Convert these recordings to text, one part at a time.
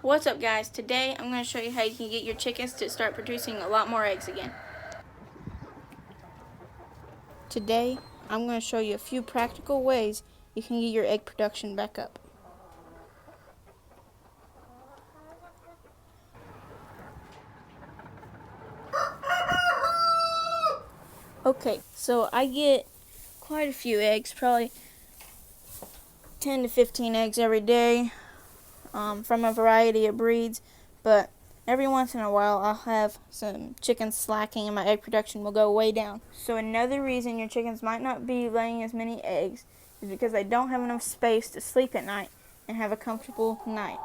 What's up, guys? Today I'm going to show you how you can get your chickens to start producing a lot more eggs again. Today I'm going to show you a few practical ways you can get your egg production back up. Okay, so I get quite a few eggs, probably 10 to 15 eggs every day from a variety of breeds, but every once in a while I'll have some chickens slacking and my egg production will go way down. So another reason your chickens might not be laying as many eggs is because they don't have enough space to sleep at night and have a comfortable night.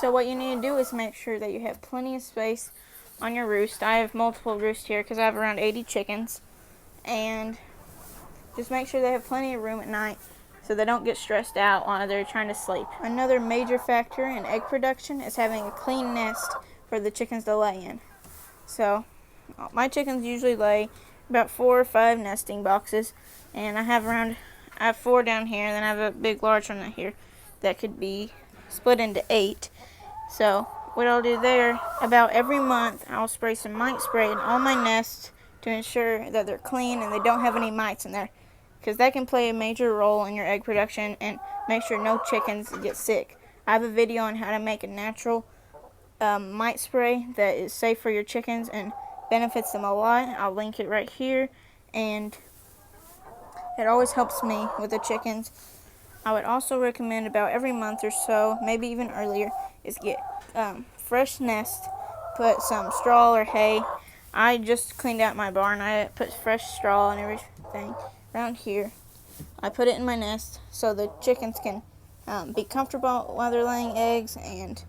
So what you need to do is make sure that you have plenty of space on your roost. I have multiple roosts here because I have around 80 chickens, and just make sure they have plenty of room at night so they don't get stressed out while they're trying to sleep. Another major factor in egg production is having a clean nest for the chickens to lay in. So my chickens usually lay about 4 or 5 nesting boxes, and I have 4 down here, and then I have a big large one right here that could be split into 8. So what I'll do there, about every month I'll spray some mite spray in all my nests to ensure that they're clean and they don't have any mites in there, because that can play a major role in your egg production and make sure no chickens get sick. I have a video on how to make a natural mite spray that is safe for your chickens and benefits them a lot. I'll link it right here, and it always helps me with the chickens. I would also recommend about every month or so, maybe even earlier, is get fresh nest, put some straw or hay. I just cleaned out my barn. I put fresh straw and everything around here. I put it in my nest so the chickens can be comfortable while they're laying eggs, and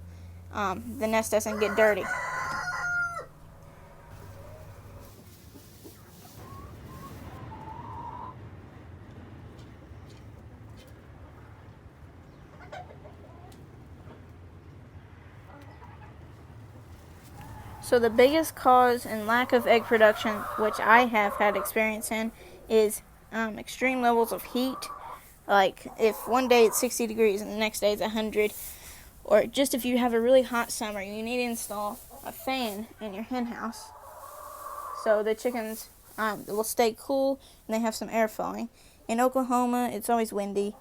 the nest doesn't get dirty. So the biggest cause and lack of egg production, which I have had experience in, is extreme levels of heat. Like if one day it's 60 degrees and the next day it's 100, or just if you have a really hot summer, you need to install a fan in your hen house so the chickens will stay cool and they have some air flowing. In Oklahoma, it's always windy,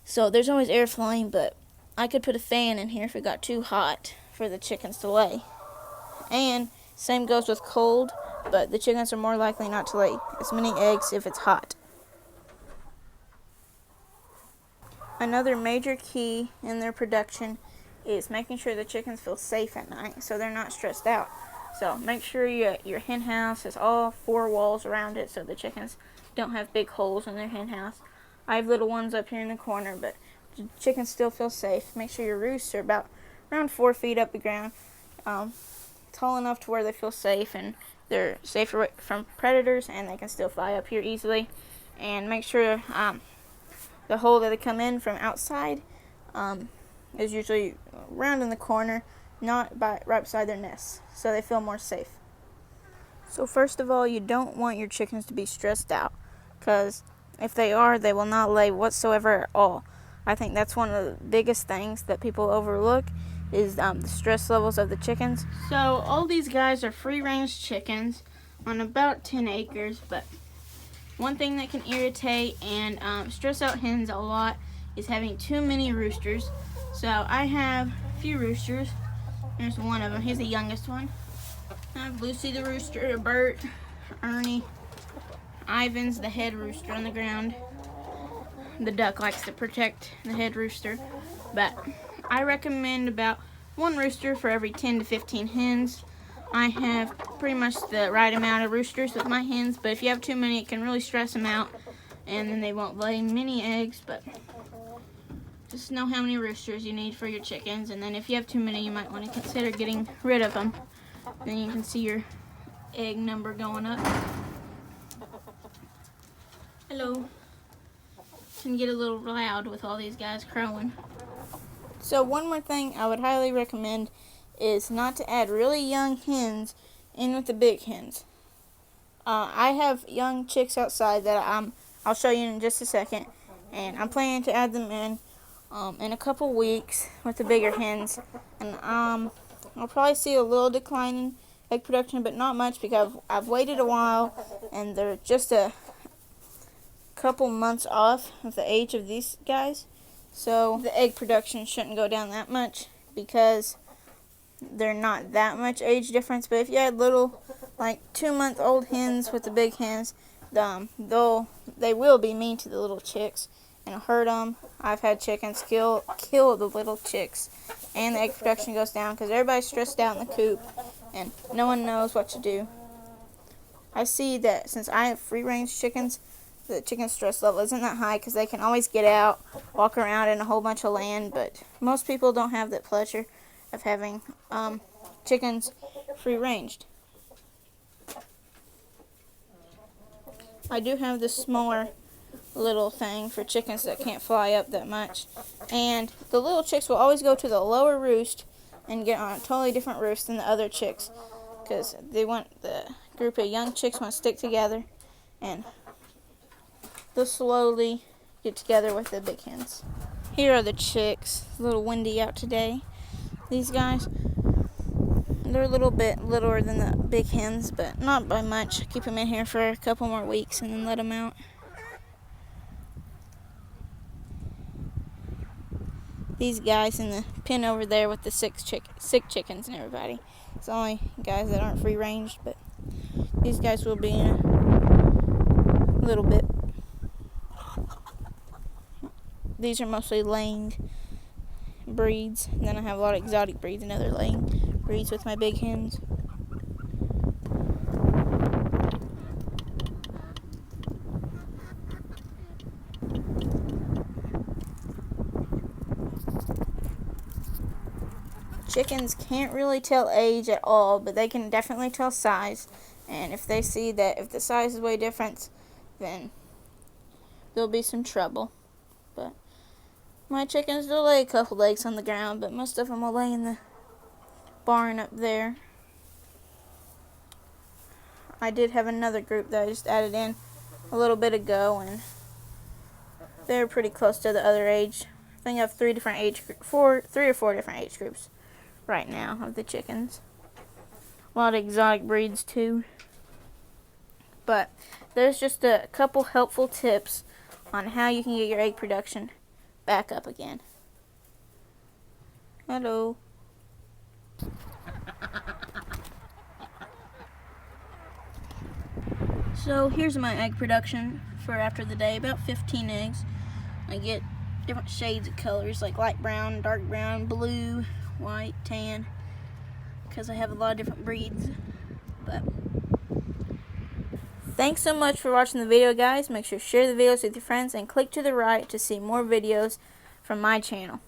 so there's always air flowing, but I could put a fan in here if it got too hot for the chickens to lay. And same goes with cold, but the chickens are more likely not to lay as many eggs if it's hot. Another major key in their production is making sure the chickens feel safe at night so they're not stressed out. So make sure your hen house has all 4 walls around it so the chickens don't have big holes in their hen house. I have little ones up here in the corner, but the chickens still feel safe. Make sure your roosts are around 4 feet up the ground, tall enough to where they feel safe and they're safe from predators and they can still fly up here easily. And make sure the hole that they come in from outside is usually around in the corner, not right beside their nests, so they feel more safe. So first of all, you don't want your chickens to be stressed out, because if they are, they will not lay whatsoever at all. I think that's one of the biggest things that people overlook is the stress levels of the chickens. So all these guys are free-range chickens on about 10 acres, but one thing that can irritate and stress out hens a lot is having too many roosters. So I have a few roosters. There's one of them. He's the youngest one. I have Lucy the rooster, Bert, Ernie. Ivan's the head rooster on the ground. The duck likes to protect the head rooster. But I recommend about 1 rooster for every 10 to 15 hens. I have pretty much the right amount of roosters with my hens, but if you have too many, it can really stress them out, and then they won't lay many eggs. But just know how many roosters you need for your chickens, and then if you have too many, you might want to consider getting rid of them. Then you can see your egg number going up. Hello. Can get a little loud with all these guys crowing. So one more thing I would highly recommend is not to add really young hens in with the big hens. I have young chicks outside that I'll show you in just a second, and I'm planning to add them in in a couple weeks with the bigger hens, and I'll probably see a little decline in egg production, but not much because I've waited a while, and they're just a couple months off of the age of these guys, so the egg production shouldn't go down that much because they're not that much age difference. But if you had little, like 2-month-old hens with the big hens, they will be mean to the little chicks and hurt them. I've had chickens kill the little chicks, and the egg production goes down because everybody's stressed out in the coop and no one knows what to do. I see that since I have free-range chickens, the chicken stress level isn't that high because they can always get out, walk around in a whole bunch of land, but most people don't have that pleasure of having chickens free-ranged. I do have this smaller little thing for chickens that can't fly up that much, and the little chicks will always go to the lower roost and get on a totally different roost than the other chicks because the group of young chicks want to stick together, and they'll slowly get together with the big hens. Here are the chicks. A little windy out today. These guys, they're a little bit littler than the big hens, but not by much. Keep them in here for a couple more weeks and then let them out. These guys in the pen over there with the sick chickens and everybody. It's the only guys that aren't free ranged, but these guys will be in a little bit. These are mostly laying breeds. And then I have a lot of exotic breeds and other laying breeds with my big hens. Chickens can't really tell age at all, but they can definitely tell size. And if they see that if the size is way different, then there'll be some trouble. But my chickens will lay a couple eggs on the ground, but most of them will lay in the barn up there. I did have another group that I just added in a little bit ago, and they're pretty close to the other age. I think I have three or four different age groups right now of the chickens. A lot of exotic breeds too. But there's just a couple helpful tips on how you can get your egg production back up again. Hello. So here's my egg production for after the day, about 15 eggs. I get different shades of colors like light brown, dark brown, blue, white, tan, because I have a lot of different breeds. But thanks so much for watching the video, guys. Make sure to share the videos with your friends and click to the right to see more videos from my channel.